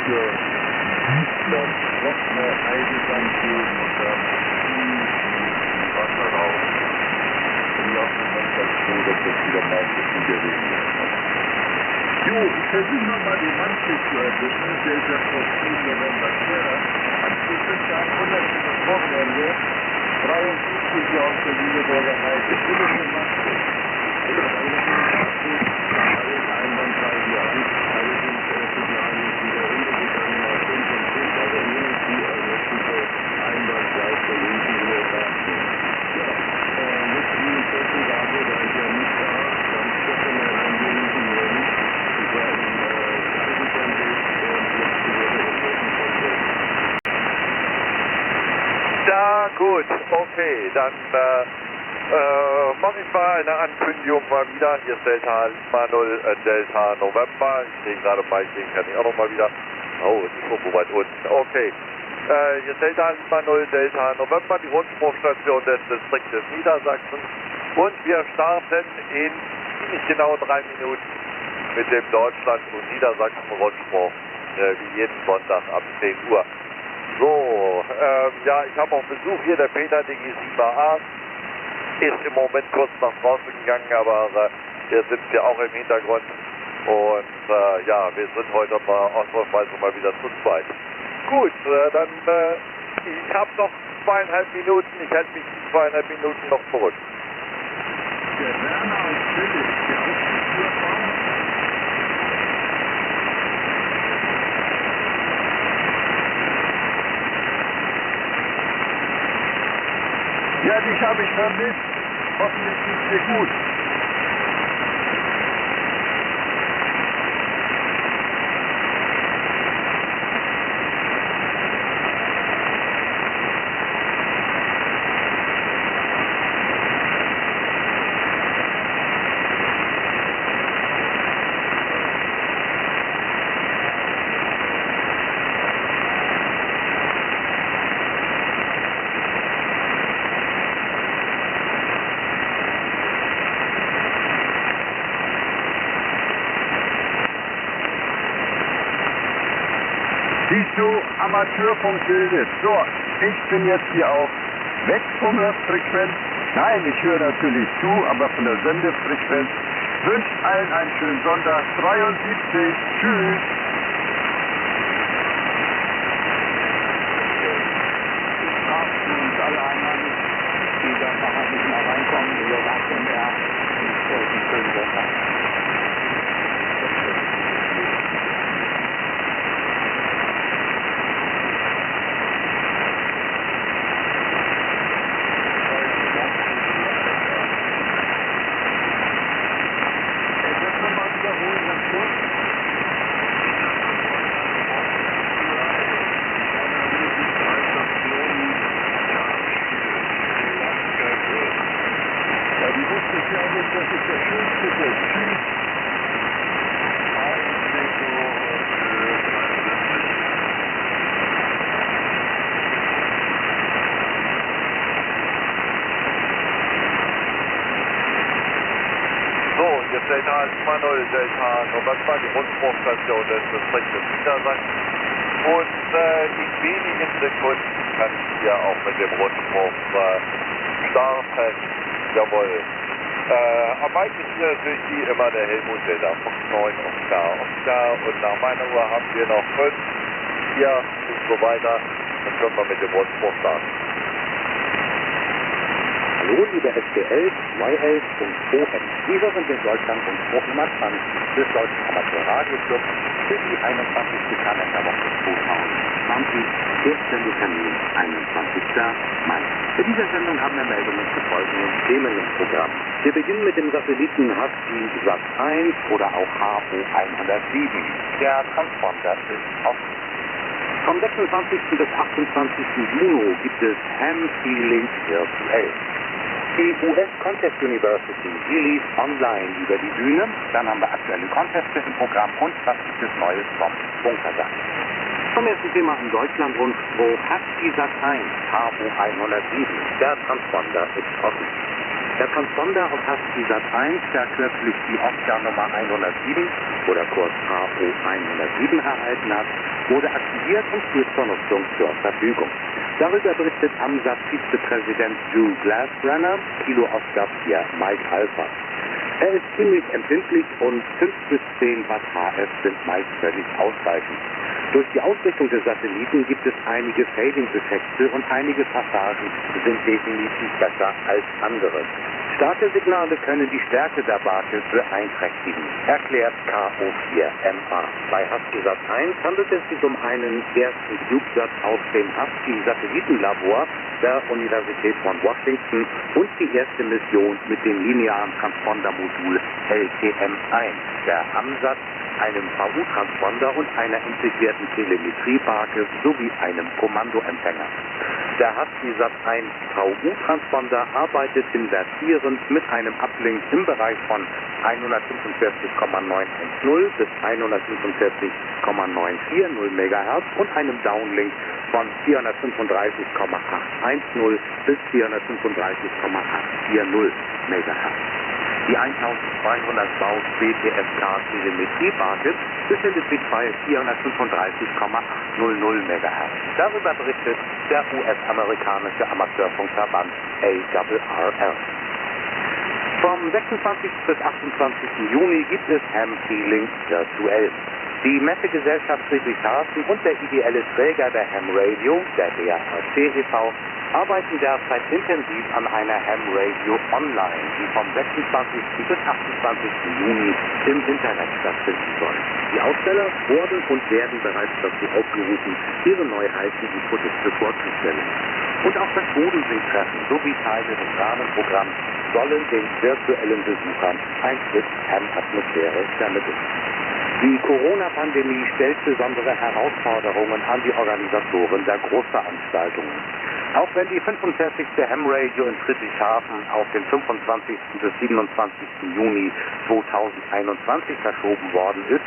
das trockene Eisesand geben und dann Wasser raus. Und ich bin ganz froh, dass das wieder mal ein bisschen gewesen ist. Jo, ich versuche nochmal die Mannschaft zu erwischen, der ist ja vor 10 November her. Anschließend am 100. Wochenende 53 Jahre auf der Lüneburger Heide. Wunderschöne Mannschaft. Alles einwandfrei hier an. Alle sind Signale wieder untergegangen auf 5 und 5, aber irgendwie ersetzliche einwandfrei verlinken wir dazu. Ja, mit vielen Treffen dafür, da ich ja nicht da, dann Stefan hereingewiesen werden. Ich war im Reisecampus und letzte Woche im Wochenkongress. Ja, gut, okay, dann mache ich mal eine Ankündigung mal wieder. Hier ist Delta Lima 0, Delta November. Ich sehe gerade mal, den kann ich auch noch mal wieder. Oh, es ist so weit unten. Okay. Hier ist Delta Lima 0, Delta November, die Rundspruchstation des Distriktes Niedersachsen. Und wir starten in ziemlich genau 3 Minuten mit dem Deutschland- und Niedersachsen-Rundspruch, wie jeden Sonntag ab 10 Uhr. So, ja, ich habe auch Besuch hier, der Peter, der G7A, ist im Moment kurz nach draußen gegangen, aber der sitzt ja auch im Hintergrund. Und ja, wir sind heute mal ausnahmsweise mal wieder zu zweit. Gut, dann, ich habe noch 2,5 Minuten, ich halte mich die 2,5 Minuten noch zurück. Der Werner aus Philipp, der Hauptstadtführer. Ja, dich habe ich vermisst. Hoffentlich geht's dir gut. Siehst du, Amateurfunk bildet. So, ich bin jetzt hier auch weg von der Frequenz. Nein, ich höre natürlich zu, aber von der Sendefrequenz. Wünsche allen einen schönen Sonntag. 73. Tschüss. Ich darf uns alle einmal, die dann nachher nicht mehr reinkommen, die wir warten, ja. Ich wollte einen schönen Sonntag. Delta Lima 0, Delta November, die Rundspruchstation des Distriktes Niedersachsen. Und in wenigen Sekunden kann ich hier auch mit dem Rundspruch starten. Jawohl. Am meisten hier natürlich wie immer der Helmut, der da von 9 Oscar. Und nach meiner Uhr haben wir noch 5, 4 und so weiter. Dann können wir mit dem Rundspruch starten. Hallo, liebe SPL, 211 und OM. Dieser sind in Deutschland Rundspruch Nummer 20 des Deutschen Amateurradioclubs für die 21. Kalenderwoche 2020, der Sendetermin 21. Mai. Bei dieser Sendung haben wir Meldungen zu folgenden Themen im Programm. Wir beginnen mit dem Satelliten Husky Sat 1 oder auch HO 107. Der Transponder ist offen. Vom 26. bis 28. Juni gibt es Ham-Feeling virtuell. Die US Contest University, die lief online über die Bühne. Dann haben wir aktuelle Conteste im Programm und was gibt es Neues vom Bunkertag. Zum ersten Thema im Deutschland-Rundspruch Husky Sat 1, HO 107. Der Transponder ist offen. Der Transponder auf Husky-Sat 1, der kürzlich die Oscar-Nummer 107 oder kurz AFU 107 erhalten hat, wurde aktiviert und steht zur Nutzung zur Verfügung. Darüber berichtet AMSAT-Vizepräsident Drew Glassbrenner, Kilo Oscar 4 Mike Alpha. Er ist ziemlich empfindlich und 5 bis 10 Watt HF sind meist völlig ausreichend. Durch die Ausrichtung des Satelliten gibt es einige Fading-Effekte und einige Passagen sind definitiv besser als andere. Starke Signale können die Stärke der Barke beeinträchtigen, erklärt KO4MA. Bei Husky-Sat 1 handelt es sich um einen ersten CubeSat aus dem Husky-Satellitenlabor der Universität von Washington und die erste Mission mit dem linearen Transpondermodul LTM-1, der AMSAT, einem VU-Transponder und einer integrierten Telemetriebarke sowie einem Kommandoempfänger. Der Husky-Sat 1 VU-Transponder arbeitet invertierend mit einem Uplink im Bereich von 145,910 bis 145,940 MHz und einem Downlink von 435,810 bis 435,840 MHz. Die 1200 Baud BTSK Telemetriebarke befindet sich bei 435,800 MHz. Darüber berichtet der US-amerikanische Amateurfunkverband ARRL. Vom 26. bis 28. Juni gibt es Ham-Feeling virtuell. Die Messegesellschaft Friedrichshafen und der ideelle Träger der Ham Radio, der DRC e.V., arbeiten derzeit intensiv an einer Ham Radio Online, die vom 26. bis 28. Juni im Internet stattfinden soll. Die Aussteller wurden und werden bereits dazu aufgerufen, ihre Neuheiten und Produkte vorzustellen. Und auch das Bodensee-Treffen sowie Teile des Rahmenprogramms sollen den virtuellen Besuchern ein Stück Ham-Atmosphäre vermitteln. Die Corona-Pandemie stellt besondere Herausforderungen an die Organisatoren der Großveranstaltungen. Auch wenn die 45. Ham Radio in Friedrichshafen auf den 25. bis 27. Juni 2021 verschoben worden ist,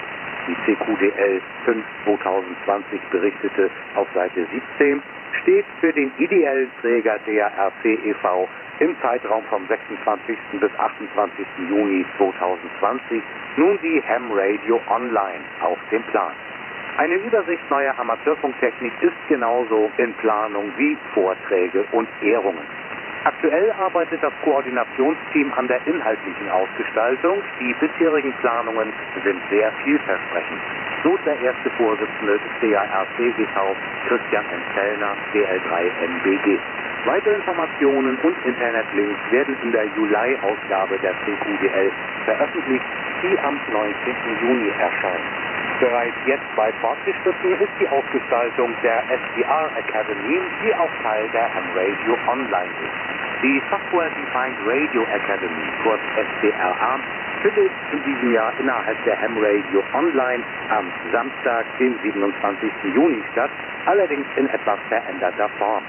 die CQDL 5/2020 berichtete auf Seite 17, steht für den ideellen Träger DRC e.V. im Zeitraum vom 26. bis 28. Juni 2020 nun die Ham Radio Online auf dem Plan. Eine Übersicht neuer Amateurfunktechnik ist genauso in Planung wie Vorträge und Ehrungen. Aktuell arbeitet das Koordinationsteam an der inhaltlichen Ausgestaltung. Die bisherigen Planungen sind sehr vielversprechend. So der erste Vorsitzende des DARC e.V., Christian M. Zellner, DL3NBG. Weitere Informationen und Internetlinks werden in der Juli-Ausgabe der CQDL veröffentlicht, die am 19. Juni erscheint. Bereits jetzt weit fortgeschritten ist die Ausgestaltung der SDR Academy, die auch Teil der Ham Radio Online ist. Die Software Defined Radio Academy, kurz SDRA, findet in diesem Jahr innerhalb der Ham Radio Online am Samstag, dem 27. Juni statt, allerdings in etwas veränderter Form.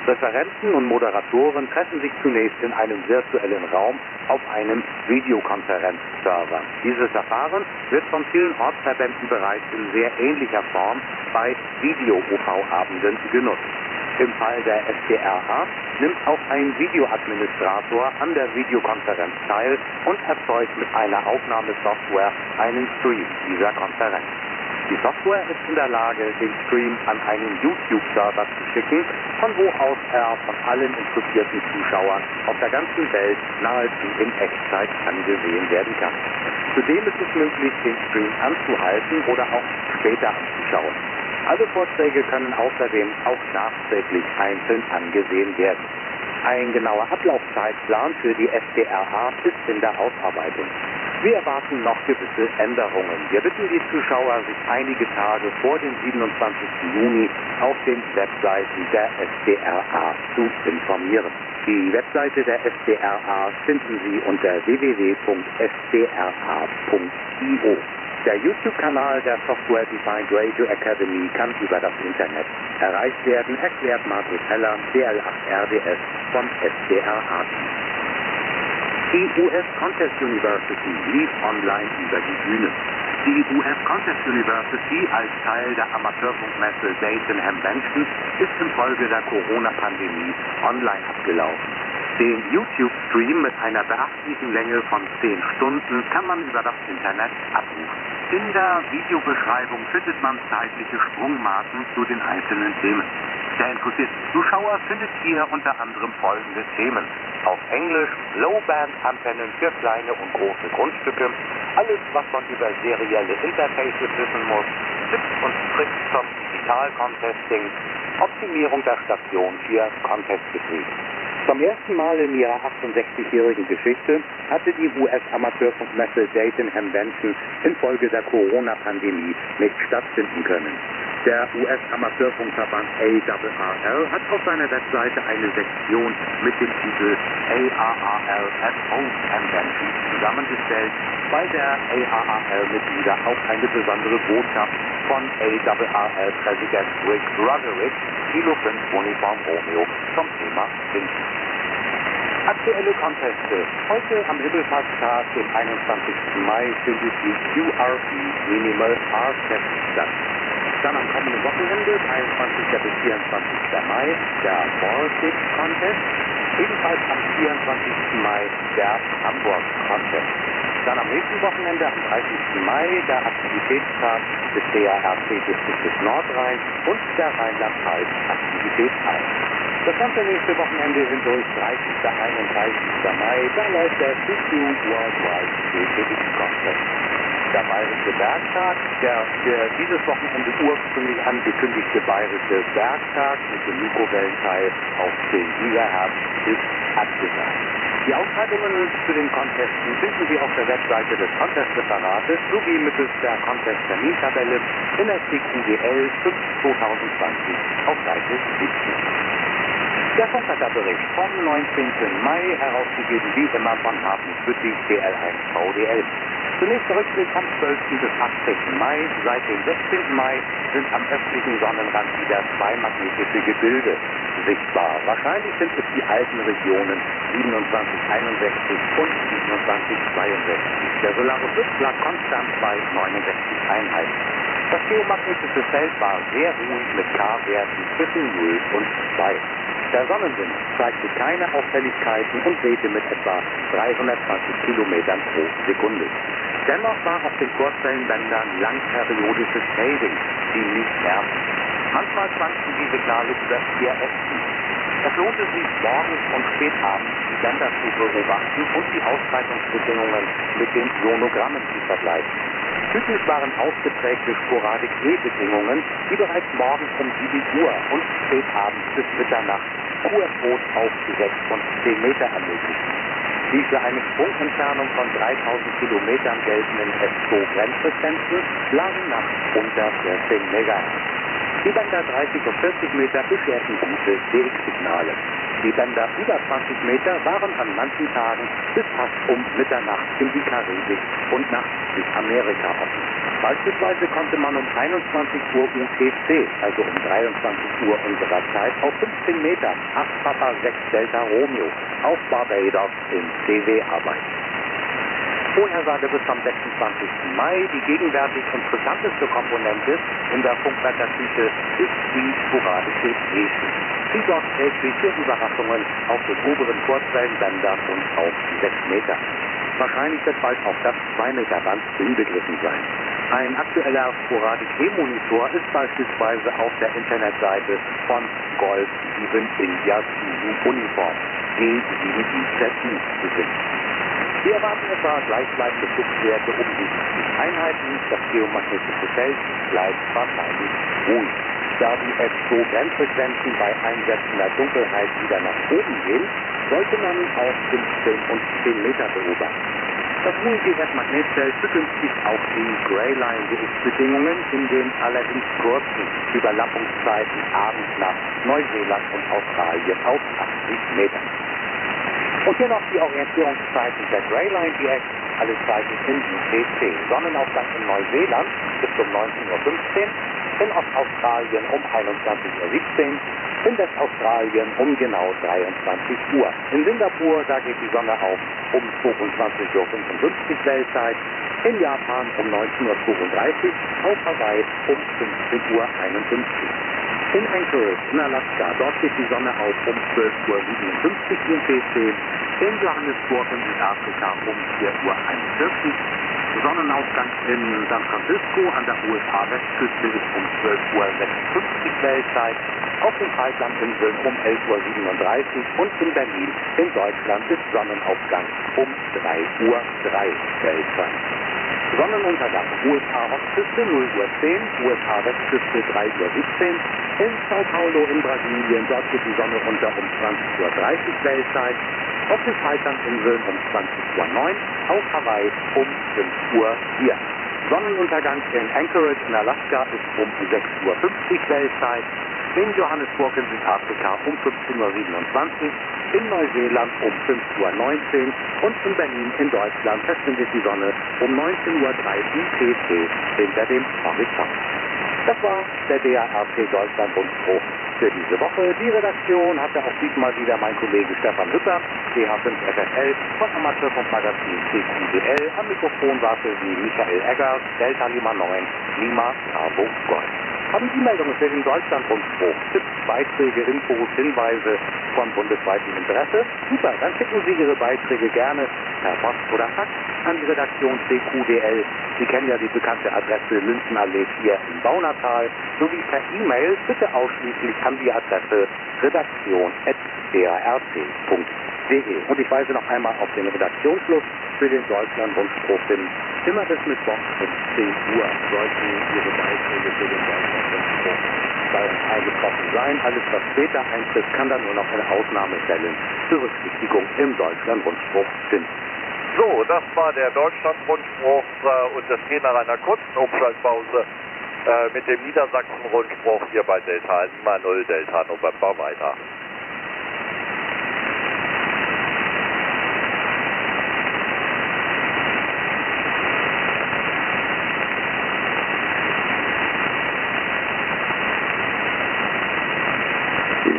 Referenten und Moderatoren treffen sich zunächst in einem virtuellen Raum auf einem Videokonferenzserver. Dieses Verfahren wird von vielen Ortsverbänden bereits in sehr ähnlicher Form bei Video-OV-Abenden genutzt. Im Fall der SDRA nimmt auch ein Videoadministrator an der Videokonferenz teil und erzeugt mit einer Aufnahmesoftware einen Stream dieser Konferenz. Die Software ist in der Lage, den Stream an einen YouTube-Server zu schicken, von wo aus er von allen interessierten Zuschauern auf der ganzen Welt nahezu in Echtzeit angesehen werden kann. Zudem ist es möglich, den Stream anzuhalten oder auch später anzuschauen. Alle Vorträge können außerdem auch nachträglich einzeln angesehen werden. Ein genauer Ablaufzeitplan für die SDRA ist in der Ausarbeitung. Wir erwarten noch gewisse Änderungen. Wir bitten die Zuschauer, sich einige Tage vor dem 27. Juni auf den Webseiten der SDRA zu informieren. Die Webseite der SDRA finden Sie unter www.sdra.io. Der YouTube-Kanal der Software Defined Radio Academy kann über das Internet erreicht werden, erklärt Markus Heller, DL8RDS von SDRA. Die US Contest University lief online über die Bühne. Die US Contest University als Teil der Amateurfunkmesse Dayton Hamvention ist infolge der Corona-Pandemie online abgelaufen. Den YouTube-Stream mit einer beachtlichen Länge von 10 Stunden kann man über das Internet abrufen. In der Videobeschreibung findet man zeitliche Sprungmarken zu den einzelnen Themen. Der interessierte Zuschauer findet hier unter anderem folgende Themen. Auf Englisch Low-Band-Antennen für kleine und große Grundstücke, alles was man über serielle Interfaces wissen muss, Tipps und Tricks zum Digital-Contesting, Optimierung der Station für Contestbetrieb. Zum ersten Mal in ihrer 68-jährigen Geschichte hatte die US-Amateurfunkmesse Dayton Convention infolge der Corona-Pandemie nicht stattfinden können. Der US-Amateurfunkverband ARRL hat auf seiner Webseite eine Sektion mit dem Titel ARRL at Home Convention zusammengestellt, bei der ARRL-Mitglieder auch eine besondere Botschaft von ARRL-Präsident Rick Roderick, Kilo 5 Uniform Romeo, zum Thema finden. Aktuelle Conteste. Heute am Himmelfahrtstag, dem 21. Mai, findet die QRE Minimal R-Test statt. Dann am kommenden Wochenende, 23. bis 24. Mai, der Baltic Contest. Ebenfalls am 24. Mai der Hamburg Contest. Dann am nächsten Wochenende, am 30. Mai, der Aktivitätstag des DARC-Distriktes Nordrhein und der Rheinland-Pfalz Aktivitätstag. Das ganze nächste Wochenende hindurch, 30. 31. Mai, da läuft der CQ Worldwide DTX Contest. Der Bayerische Bergtag, der für dieses Wochenende ursprünglich angekündigte Bayerische Bergtag mit dem Mikrowellenteil auf 10 GHz ist abgesagt. Die Ausschreibungen zu den Contesten finden Sie auf der Webseite des Contest-Referates sowie mittels der Contest-Termintabelle in der CQDL 5 2020 auf Seite 17. Der Funkwetterbericht vom 19. Mai, herausgegeben wie immer von Hafenspüttig DL1 VDL. Zunächst der Rückblick am 12. bis 18. Mai. Seit dem 16. Mai sind am östlichen Sonnenrand wieder 2 magnetische Gebilde sichtbar. Wahrscheinlich sind es die alten Regionen 2761 und 2762. Der solare Flux lag konstant bei 69 Einheiten. Das geomagnetische Feld war sehr ruhig mit K-Werten zwischen 0 und 2. Der Sonnenwind zeigte keine Auffälligkeiten und wehte mit etwa 320 Kilometern pro Sekunde. Dennoch war auf den Kurzwellenbändern langperiodisches Shading ziemlich nervig. Manchmal schwankten die Signale über 4 Ästen. Es lohnte sich, morgens und spätabends die Bänder zu beobachten und die Ausbreitungsbedingungen mit den Ionogrammen zu vergleichen. Typisch waren ausgeprägte Sporadik-E-Bedingungen, die bereits morgens um 7 Uhr und spätabends bis Mitternacht QFOs auf 6 und 10 Meter ermöglichten. Die für eine Sprungentfernung von 3000 Kilometern geltenden FO-Grenzfrequenzen lagen nachts unter 14 MHz. Die Bänder 30 und 40 Meter bescherten gute DX-Signale. Die Bänder über 20 Meter waren an manchen Tagen bis fast um Mitternacht in die Karibik und nach Südamerika offen. Beispielsweise konnte man um 21 Uhr UTC, also um 23 Uhr unserer Zeit, auf 15 Meter 8 Papa 6 Delta Romeo auf Barbados in CW arbeiten. Vorhersage bis zum 26. Mai. Die gegenwärtig interessanteste Komponente in der Funkwettertüte ist die sporadische E-Schicht. Sie sorgt täglich für Überraschungen auf den oberen Kurzwellenbändern und auf 6 Meter. Wahrscheinlich wird bald auch das 2 Meter Band inbegriffen sein. Ein aktueller Sporadik-E-Monitor ist beispielsweise auf der Internetseite von Golf 7 India Zulu Uniform G7IZU zu finden. Wir erwarten etwa gleichbleibende Fluxwerte um die 70 Einheiten. Das geomagnetische Feld bleibt wahrscheinlich ruhig. Da die FO-Grenzfrequenzen bei einsetzender Dunkelheit wieder nach oben gehen, sollte man auf 15 und 10 Meter beobachten. Das ruhige Erdmagnetfeld begünstigt auch die Greyline-DX-Bedingungen in den allerdings kurzen Überlappungszeiten abends nach Neuseeland und Australien auf 80 Metern. Und hier noch die Orientierungszeiten der Greyline DX, alle Zeiten in UTC. Sonnenaufgang in Neuseeland bis um 19:15 Uhr, in Ostaustralien um 21:17 Uhr, in Westaustralien um genau 23 Uhr. In Singapur, da geht die Sonne auf um 22:55 Uhr Weltzeit, in Japan um 19:32 Uhr, auf Hawaii um 15:51 Uhr. In Anchorage in Alaska, dort geht die Sonne auf um 12:57 Uhr UTC. In Johannesburg in Südafrika um 4:41 Uhr. Sonnenaufgang in San Francisco an der USA-Westküste ist um 12:56 Uhr Weltzeit. Auf den Falklandinseln um 11:37 Uhr und in Berlin in Deutschland ist Sonnenaufgang um 3:03 Uhr Weltzeit. Sonnenuntergang USA-Ostküste 0:10 Uhr, USA-Westküste 3:17 Uhr. In Sao Paulo in Brasilien, dort geht die Sonne unter um 20:30 Uhr Weltzeit. Auf den Falklandinseln um 20:09 Uhr, auf Hawaii um 5:04 Uhr. Sonnenuntergang in Anchorage in Alaska ist um 6:50 Uhr Weltzeit. In Johannesburg in Südafrika um 15:27 Uhr, in Neuseeland um 5:19 Uhr und in Berlin in Deutschland verschwindet die Sonne um 19:03 Uhr UTC hinter dem Horizont. Das war der DART Deutschland-Rundspruch für diese Woche. Die Redaktion hatte auch diesmal wieder mein Kollege Stefan Hütter, DH5FFL von Amateurfunkmagazin CQDL. Am Mikrofon war für Sie Michael Eggers, Delta Lima 9, Lima Bravo Gold. Haben Sie Meldungen für den Deutschland-Rundspruch, Tipps, Beiträge, Infos, Hinweise von bundesweitem Interesse? Super, dann schicken Sie Ihre Beiträge gerne per Post oder Fax an die Redaktion CQDL. Sie kennen ja die bekannte Adresse Münzenallee 4 im Baunatal, sowie per E-Mail bitte ausschließlich an die Adresse redaktion@dart.de. Und ich weise noch einmal auf den Redaktionsschluss für den Deutschland-Rundspruch hin. Immer bis Mittwoch um 10 Uhr sollten Ihre Beiträge für den Deutschland-Rundspruch bei uns eingetroffen sein. Alles, was später eintritt, kann dann nur noch in Ausnahmefällen zur Berücksichtigung im Deutschland-Rundspruch finden. So, das war der Deutschland-Rundspruch und es geht nach einer kurzen Umschaltpause mit dem Niedersachsen-Rundspruch hier bei Delta Lima 0 Delta November weiter.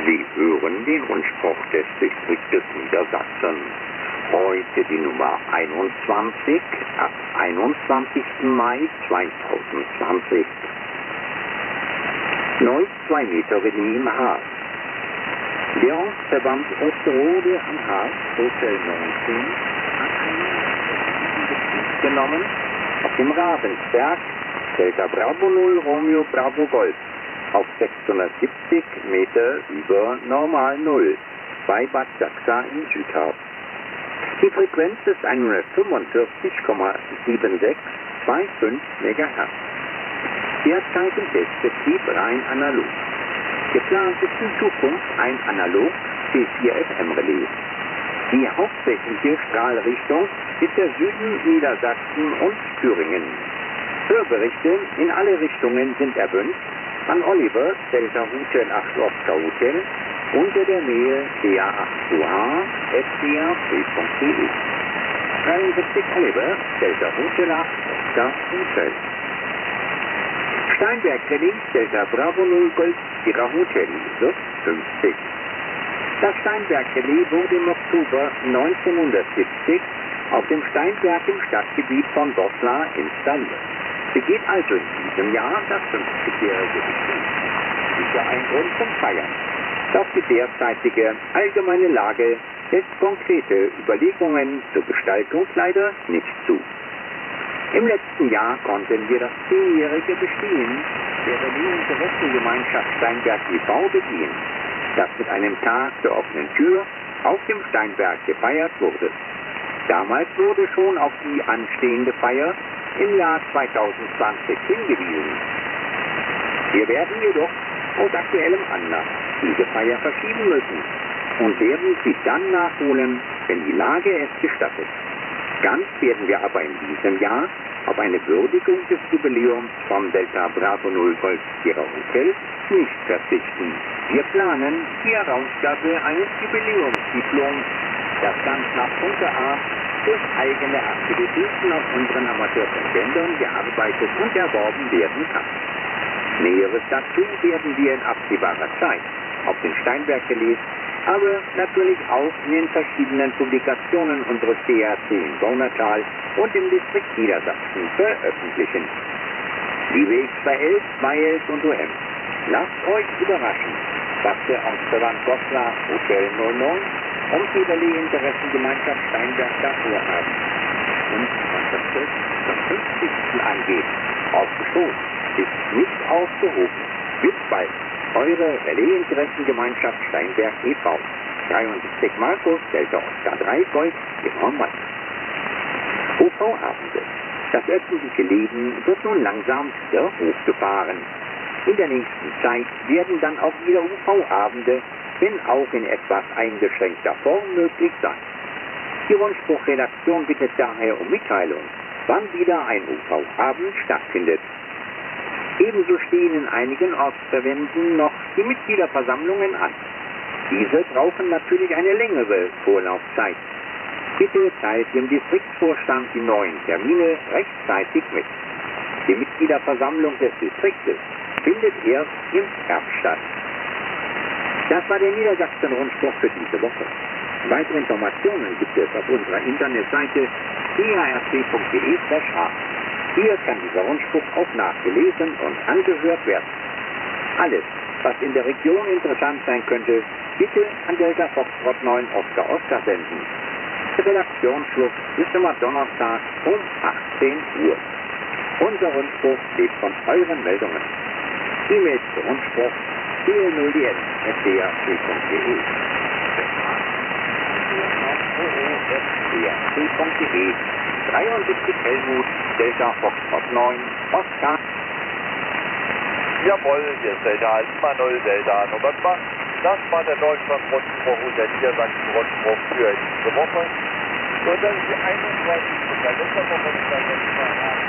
Sie hören den Rundspruch des Distriktes Niedersachsen. Heute die Nummer 21 ab 21. Mai 2020. Neues 2 Meter Remis im Harz. Der Ortsverband Osterode am Harz, Hotel 19, hat einen Betrieb genommen auf dem Ravensberg, Delta Bravo 0, Romeo Bravo Golf, auf 670 Meter über Normal 0, bei Bad Sachsa im Südharz. Die Frequenz ist 145,7625 MHz. Derzeit im Testbetrieb rein analog. Geplant ist in Zukunft ein analog C4FM-Relais. Die hauptsächliche Strahlrichtung ist der Süden Niedersachsen und Thüringen. Hörberichte in alle Richtungen sind erwünscht an Oliver, Delta Hotel 8 Oscar Hotel, unter der Nähe DA8UH@drp.de. 73 Oliver, Delta Hotel 8 Oscar Hotel. Steinberg Relais, Delta Bravo 0 Golf Sierra Hotel, Sub 50. Das Steinberg Relais wurde im Oktober 1970 auf dem Steinberg im Stadtgebiet von Goslar installiert. Begeht also in diesem Jahr das 50-jährige Betrieb. Sicher ein Grund zum Feiern. Doch die derzeitige allgemeine Lage lässt konkrete Überlegungen zur Gestaltung leider nicht zu. Im letzten Jahr konnten wir das 10-jährige Bestehen der Berlin-Interessengemeinschaft Steinberg e.V. begehen, das mit einem Tag der offenen Tür auf dem Steinberg gefeiert wurde. Damals wurde schon auf die anstehende Feier im Jahr 2020 hingewiesen. Wir werden jedoch aus aktuellem Anlass diese Feier verschieben müssen und werden sie dann nachholen, wenn die Lage es gestattet. Ganz werden wir aber in diesem Jahr auf eine Würdigung des Jubiläums vom Delta Bravo 0 Golf Sierra Hotel nicht verzichten. Wir planen die Herausgabe eines Jubiläumsdiploms, das ganz nach Punktart durch eigene Aktivitäten auf unseren Amateurfunksendern gearbeitet und erworben werden kann. Näheres dazu werden wir in absehbarer Zeit auf den Steinberg gelesen, aber natürlich auch in den verschiedenen Publikationen unseres DRC in Baunatal und im Distrikt Niedersachsen veröffentlichen. Liebe X2L, 2Ls und OM, Lasst euch überraschen, was der Ortsverband Hotel 09 und die Relais-Interessengemeinschaft Steinberg da vorhaben. Und was das Fest zum 50. angeht, auf Geschoss ist nicht aufgehoben. Bis bald, eure Relais-Interessengemeinschaft Steinberg e.V. 73 Markus, Delta Oscar 3 Gold, immer Mann. UV-Abende. Das öffentliche Leben wird nun langsam wieder hochgefahren. In der nächsten Zeit werden dann auch wieder UV-Abende, wenn auch in etwas eingeschränkter Form, möglich sein. Die Rundspruchredaktion bittet daher um Mitteilung, wann wieder ein UV-Abend stattfindet. Ebenso stehen in einigen Ortsverbänden noch die Mitgliederversammlungen an. Diese brauchen natürlich eine längere Vorlaufzeit. Bitte teilt dem Distriktvorstand die neuen Termine rechtzeitig mit. Die Mitgliederversammlung des Distriktes findet erst im Herbst statt. Das war der Niedersachsen-Rundspruch für diese Woche. Weitere Informationen gibt es auf unserer Internetseite drc.de/h. Hier kann dieser Rundspruch auch nachgelesen und angehört werden. Alles, was in der Region interessant sein könnte, bitte an Delta Foxtrot 9 Oscar Oscar senden. Der Redaktionsschluss ist immer Donnerstag um 18 Uhr. Unser Rundspruch lebt von euren Meldungen. E-Mail zu Rundspruch cl0ds@drc.de. drc.de 73 Helmut, Delta Foxtrot 9 Oscar. Jawohl, hier ist Delta Alpha 0 Delta November. Das war der Deutschland-Rundspruch und der Niedersachsen-Rundspruch für diese Woche. Und das ist die 31. Kalenderwoche des Jahrhunderts.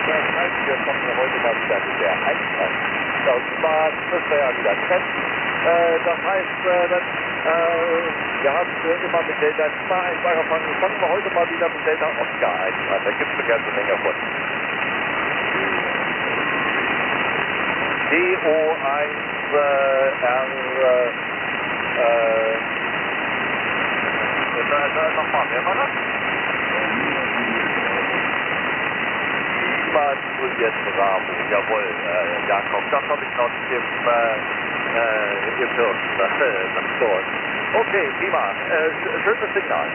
Das heißt, wir kommen ja heute mal wieder mit der 31. Und zwar müssen wir ja wieder treffen. Das heißt, wir haben immer mit Delta Lima 1 angefangen. Fangen wir heute mal wieder mit Delta Oscar 1 an. Da gibt es eine ganze Menge von. DO1 nochmal, wer war das? Lima Juliet Bravo, jawohl, Jakob, das habe ich noch nicht im Hirn, das dort. Okay, prima, schönes Signal.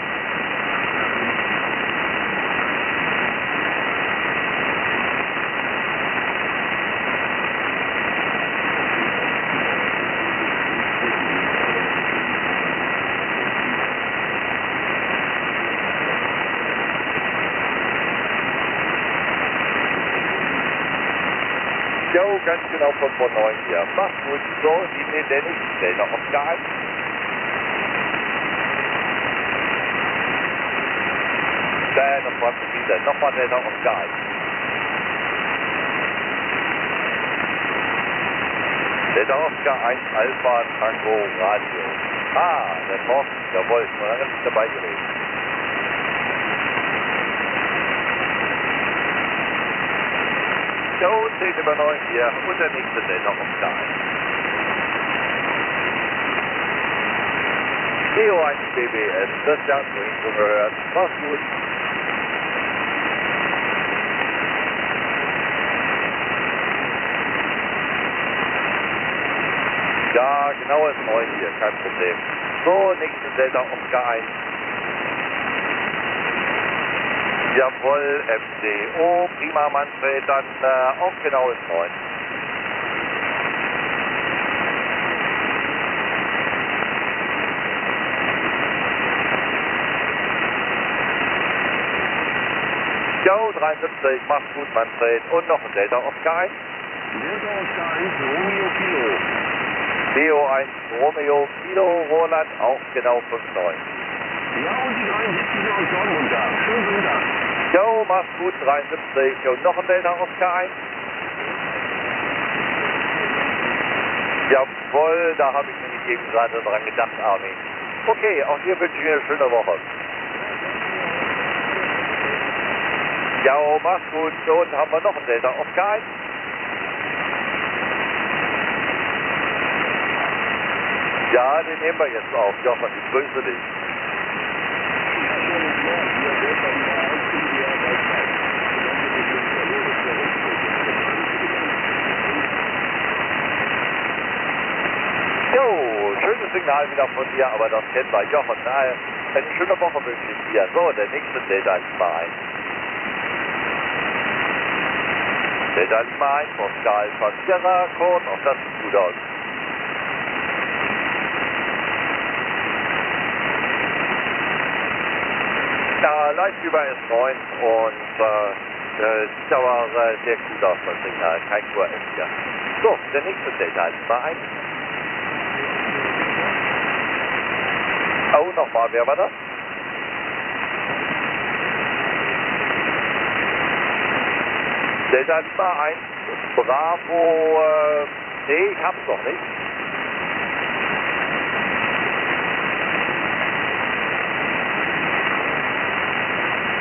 Jo, ganz genau von 9 hier. Macht's gut. So, die nenne ich Delta Oscar 1. Das war zu viel. Nochmal Delta Oscar 1. Delta Oscar 1 Alpha Tango Radio. Ah, der Thorsten, jawohl, schon lange nicht dabei gewesen. Jo, 10 über 9 hier und der nächste Delta Oscar 1. DO1 BBS, das habt ihr schon gehört. Macht's gut. Ja, genau ist 9 hier, kein Problem. So, nächste Delta Oscar 1. Jawohl, MDO, prima Manfred, dann auch genau ist 9. Jo, 73, macht's gut Manfred. Und noch ein Delta Oscar 1. Delta Oscar 1, Romeo Kilo. DO1 Romeo Kilo, Roland, auch genau 59. Ja, und die 73 aus Dortmund da. Schönen guten Tag. Jo, mach's gut, 73. Und noch ein Delta Oscar 1. Jawohl, da habe ich nämlich eben gerade dran gedacht, Armin. Okay, auch dir wünsche ich eine schöne Woche. Ja, mach's gut. Und haben wir noch ein Delta Oscar 1. Ja, den nehmen wir jetzt auf. Jochen, ich grüße dich. Signal wieder von dir, aber das kennen wir. Jochen, eine schöne Woche wünsche ich dir. So, der nächste Delta Lima 1. Delta Lima 1, Moskal Verkehrer, Kurs, auch das sieht gut aus. Ja, leicht über S9 und sieht aber sehr gut aus, das Signal, kein QRS hier. So, der nächste Delta Lima 1. Oh, nochmal, wer war das? Delta Lima 1, Bravo, nee, ich hab's noch nicht.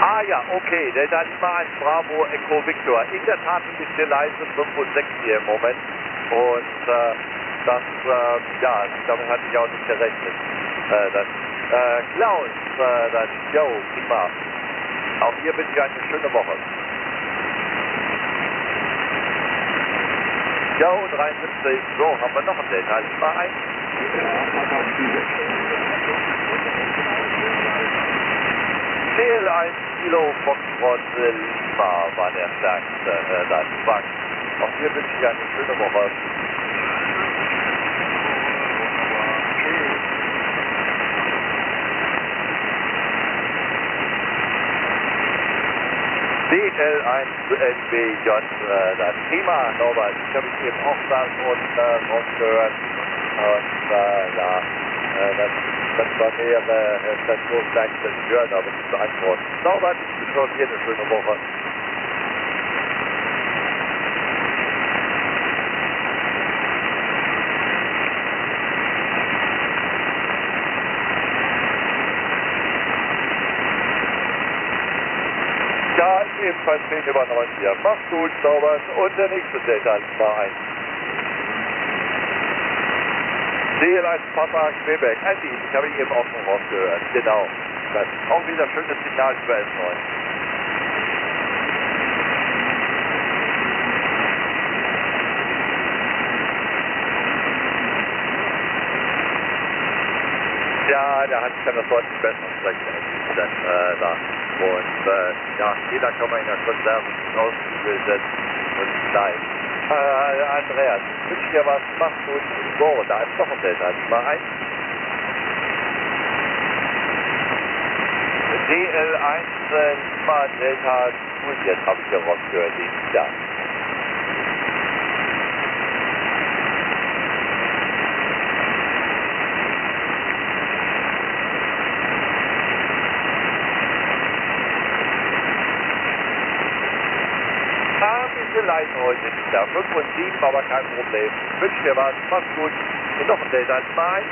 Ah ja, okay, Delta Lima 1, Bravo, Echo Victor. In der Tat ein bisschen leise, 5 und 6 hier im Moment. Und ja, damit hatte ich auch nicht gerechnet. Klaus, yo, prima. Auch hier wünsche ich eine schöne Woche. Jo, 73, so, haben wir noch ein Delta Lima 1. CL1 Kilo Foxtrot Lima war der stärkste, das Fang. Auch hier wünsche ich eine schöne Woche. DL1 NBJ, das Thema, Norbert, ich habe mich eben auch sagen und rausgehört. Und ja, das war mehrere Stationen gleichzeitig hören, aber nicht beantworten. Norbert, ich wünsche euch hier eine schöne Woche. Ja, ebenfalls 10 über 9 hier. Mach's gut, Norbert. Und der nächste Delta Lima 1. DL1 Papa Quebec. Andy, ich habe eben auch noch rausgehört. Genau. Das ist auch wieder schönes Signal über S9. Ja, der Hans kann das deutlich besser sprechen als ich da. Und ja, jeder kann man in der Konserve rausgügeln setzen und klein. Andreas, ich wünsche dir was, mach's gut. So, da ist noch ein Delta Lima 1. DL1 Lima Delta Juliet habe ich hier rausgehört, den wieder. Ein bisschen leise heute wieder. 5 und 7, aber kein Problem. Ich wünsche dir was. Mach's gut. Hier noch ein Delta Lima 1.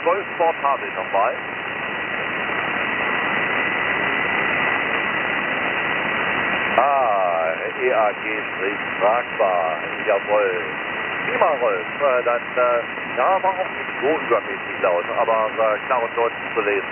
Golf Portable nochmal. EAG-tragbar. Jawohl. Prima, Rolf. Dann, ja, war auch nicht so übermäßig laut, aber klar und deutlich zu lesen.